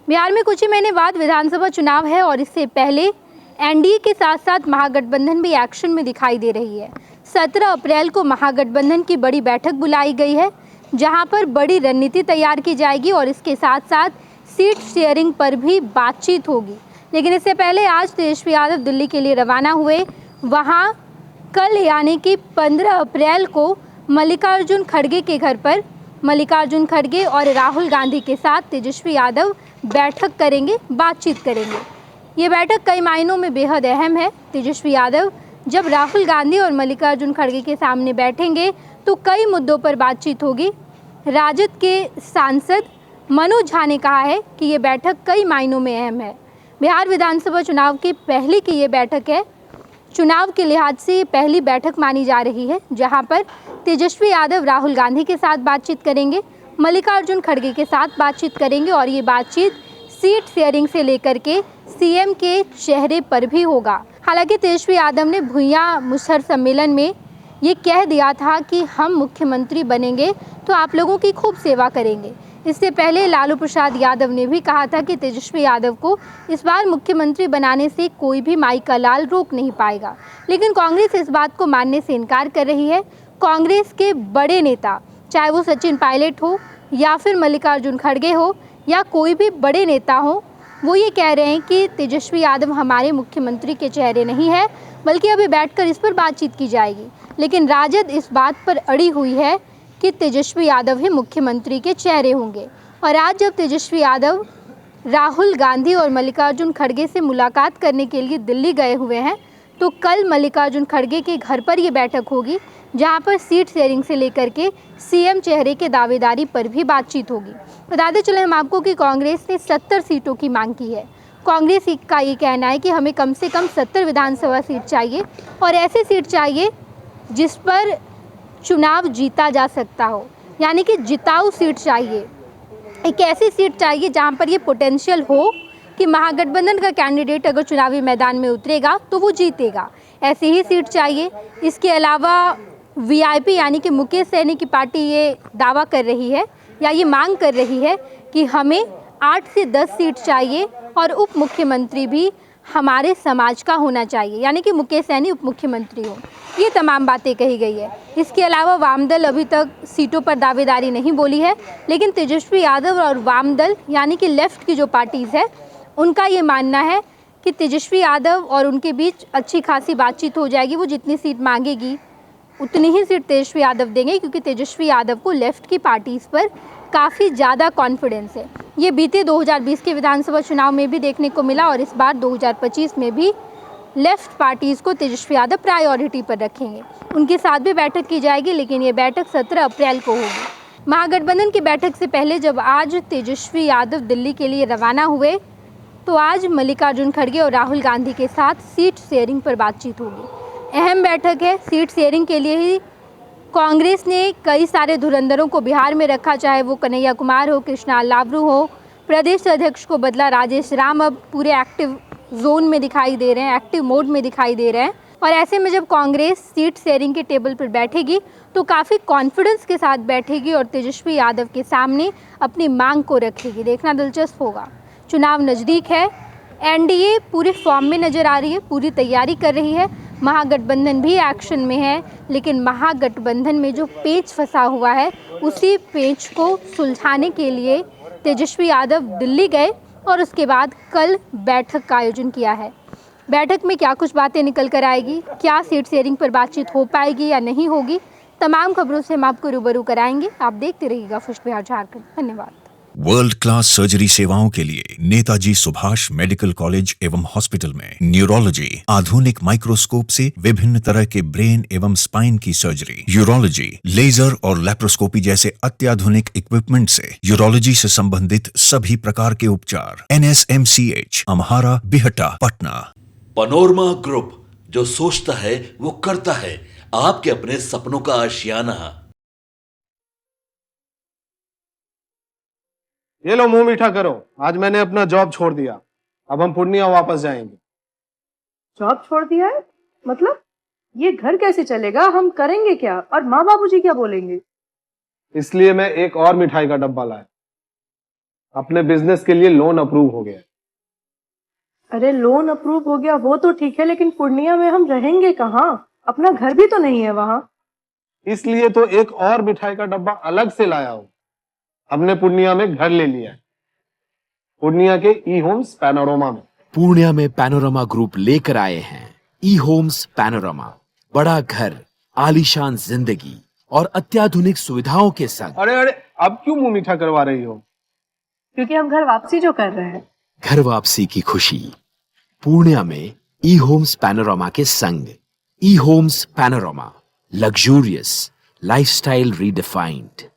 बिहार में कुछ ही महीने बाद विधानसभा चुनाव है और इससे पहले एनडीए के साथ साथ महागठबंधन भी एक्शन में दिखाई दे रही है। 17 अप्रैल को महागठबंधन की बड़ी बैठक बुलाई गई है, जहां पर बड़ी रणनीति तैयार की जाएगी और इसके साथ साथ सीट शेयरिंग पर भी बातचीत होगी। लेकिन इससे पहले आज तेजस्वी यादव दिल्ली के लिए रवाना हुए। वहां कल यानी कि 15 अप्रैल को मल्लिकार्जुन खड़गे के घर पर मल्लिकार्जुन खड़गे और राहुल गांधी के साथ तेजस्वी यादव बैठक करेंगे, बातचीत करेंगे। ये बैठक कई मायनों में बेहद अहम है। तेजस्वी यादव जब राहुल गांधी और मल्लिकार्जुन खड़गे के सामने बैठेंगे तो कई मुद्दों पर बातचीत होगी। राजद के सांसद मनोज झा ने कहा है कि ये बैठक कई मायनों में अहम है। बिहार विधानसभा चुनाव की पहले की ये बैठक है। चुनाव के लिहाज से पहली बैठक मानी जा रही है, जहां पर तेजस्वी यादव राहुल गांधी के साथ बातचीत करेंगे, मल्लिकार्जुन खड़गे के साथ बातचीत करेंगे और ये बातचीत सीट शेयरिंग से लेकर के सीएम के चेहरे पर भी होगा। हालांकि तेजस्वी यादव ने भुइयां मुसहर सम्मेलन में ये कह दिया था कि हम मुख्यमंत्री बनेंगे तो आप लोगों की खूब सेवा करेंगे। इससे पहले लालू प्रसाद यादव ने भी कहा था कि तेजस्वी यादव को इस बार मुख्यमंत्री बनाने से कोई भी माई का लाल रोक नहीं पाएगा। लेकिन कांग्रेस इस बात को मानने से इनकार कर रही है। कांग्रेस के बड़े नेता, चाहे वो सचिन पायलट हो या फिर मल्लिकार्जुन खड़गे हो या कोई भी बड़े नेता हो, वो ये कह रहे हैं कि तेजस्वी यादव हमारे मुख्यमंत्री के चेहरे नहीं है, बल्कि अभी बैठकर इस पर बातचीत की जाएगी। लेकिन राजद इस बात पर अड़ी हुई है कि तेजस्वी यादव ही मुख्यमंत्री के चेहरे होंगे। और आज जब तेजस्वी यादव राहुल गांधी और मल्लिकार्जुन खड़गे से मुलाकात करने के लिए दिल्ली गए हुए हैं, तो कल मल्लिकार्जुन खड़गे के घर पर ये बैठक होगी, जहां पर सीट शेयरिंग से लेकर के सीएम चेहरे के दावेदारी पर भी बातचीत होगी। बताते चले हम आपको कि कांग्रेस ने 70 सीटों की मांग की है। कांग्रेस का ये कहना है कि हमें कम से कम 70 विधानसभा सीट चाहिए और ऐसी सीट चाहिए जिस पर चुनाव जीता जा सकता हो, यानी कि जिताऊ सीट चाहिए। एक ऐसी सीट चाहिए जहां पर ये पोटेंशियल हो कि महागठबंधन का कैंडिडेट अगर चुनावी मैदान में उतरेगा तो वो जीतेगा। ऐसी ही सीट चाहिए। इसके अलावा वीआईपी यानी कि मुकेश सहनी की पार्टी ये दावा कर रही है या ये मांग कर रही है कि हमें 8 से 10 सीट चाहिए और उप मुख्यमंत्री भी हमारे समाज का होना चाहिए, यानी कि मुकेश सहनी उप मुख्यमंत्री हो। ये तमाम बातें कही गई है। इसके अलावा वामदल अभी तक सीटों पर दावेदारी नहीं बोली है, लेकिन तेजस्वी यादव और वामदल यानी कि लेफ्ट की जो पार्टीज़ है, उनका ये मानना है कि तेजस्वी यादव और उनके बीच अच्छी खासी बातचीत हो जाएगी। वो जितनी सीट मांगेगी उतनी ही सीट तेजस्वी यादव देंगे, क्योंकि तेजस्वी यादव को लेफ्ट की पार्टीज़ पर काफ़ी ज़्यादा कॉन्फिडेंस है। ये बीते 2020 के विधानसभा चुनाव में भी देखने को मिला और इस बार 2025 में भी लेफ्ट पार्टीज़ को तेजस्वी यादव प्रायोरिटी पर रखेंगे। उनके साथ भी बैठक की जाएगी, लेकिन ये बैठक 17 अप्रैल को होगी। महागठबंधन की बैठक से पहले जब आज तेजस्वी यादव दिल्ली के लिए रवाना हुए, तो आज मल्लिकार्जुन खड़गे और राहुल गांधी के साथ सीट शेयरिंग पर बातचीत होगी। अहम बैठक है। सीट शेयरिंग के लिए ही कांग्रेस ने कई सारे धुरंधरों को बिहार में रखा, चाहे वो कन्हैया कुमार हो, कृष्णा लावरू हो। प्रदेश अध्यक्ष को बदला, राजेश राम अब पूरे एक्टिव जोन में दिखाई दे रहे हैं, एक्टिव मोड में दिखाई दे रहे हैं। और ऐसे में जब कांग्रेस सीट शेयरिंग के टेबल पर बैठेगी तो काफ़ी कॉन्फिडेंस के साथ बैठेगी और तेजस्वी यादव के सामने अपनी मांग को रखेगी। देखना दिलचस्प होगा। चुनाव नज़दीक है। एनडीए पूरे फॉर्म में नज़र आ रही है, पूरी तैयारी कर रही है। महागठबंधन भी एक्शन में है, लेकिन महागठबंधन में जो पेच फंसा हुआ है, उसी पेच को सुलझाने के लिए तेजस्वी यादव दिल्ली गए और उसके बाद कल बैठक का आयोजन किया है। बैठक में क्या कुछ बातें निकल कर आएगी, क्या सीट शेयरिंग पर बातचीत हो पाएगी या नहीं होगी, तमाम खबरों से हम आपको रूबरू कराएंगे। आप देखते रहिएगा फर्स्ट बिहार झारखंड। धन्यवाद। वर्ल्ड क्लास सर्जरी सेवाओं के लिए नेताजी सुभाष मेडिकल कॉलेज एवं हॉस्पिटल में न्यूरोलॉजी, आधुनिक माइक्रोस्कोप से विभिन्न तरह के ब्रेन एवं स्पाइन की सर्जरी, यूरोलॉजी, लेजर और लेप्रोस्कोपी जैसे अत्याधुनिक इक्विपमेंट से यूरोलॉजी से संबंधित सभी प्रकार के उपचार। NSMCH, Amhara, Bihta, Patna. Panorama group, जो सोचता है वो करता है। आपके अपने सपनों का आशियाना। ये लो, मुंह मीठा करो। आज मैंने अपना जॉब छोड़ दिया। अब हम पूर्णिया वापस जाएंगे। जॉब छोड़ दिया है? मतलब ये घर कैसे चलेगा? हम करेंगे क्या? और माँ बाबूजी क्या बोलेंगे? इसलिए मैं एक और मिठाई का डब्बा लाया। अपने बिजनेस के लिए लोन अप्रूव हो गया। अरे लोन अप्रूव हो गया वो तो ठीक है, लेकिन पूर्णिया में हम रहेंगे कहाँ? अपना घर भी तो नहीं है वहाँ। इसलिए तो एक और मिठाई का डब्बा अलग से लाया हूँ। हमने पूर्णिया में घर ले लिया है, पूर्णिया के ई होम्स पैनोरमा में। पूर्णिया में पैनोरमा ग्रुप लेकर आए हैं ई होम्स पैनोरमा। बड़ा घर, आलीशान जिंदगी और अत्याधुनिक सुविधाओं के संग। अरे अरे, अब क्यों मुंह मीठा करवा रही हो? क्योंकि हम घर वापसी जो कर रहे हैं। घर वापसी की खुशी पूर्णिया में ई होम्स पैनोरमा के संग। E homes panorama, luxurious lifestyle redefined.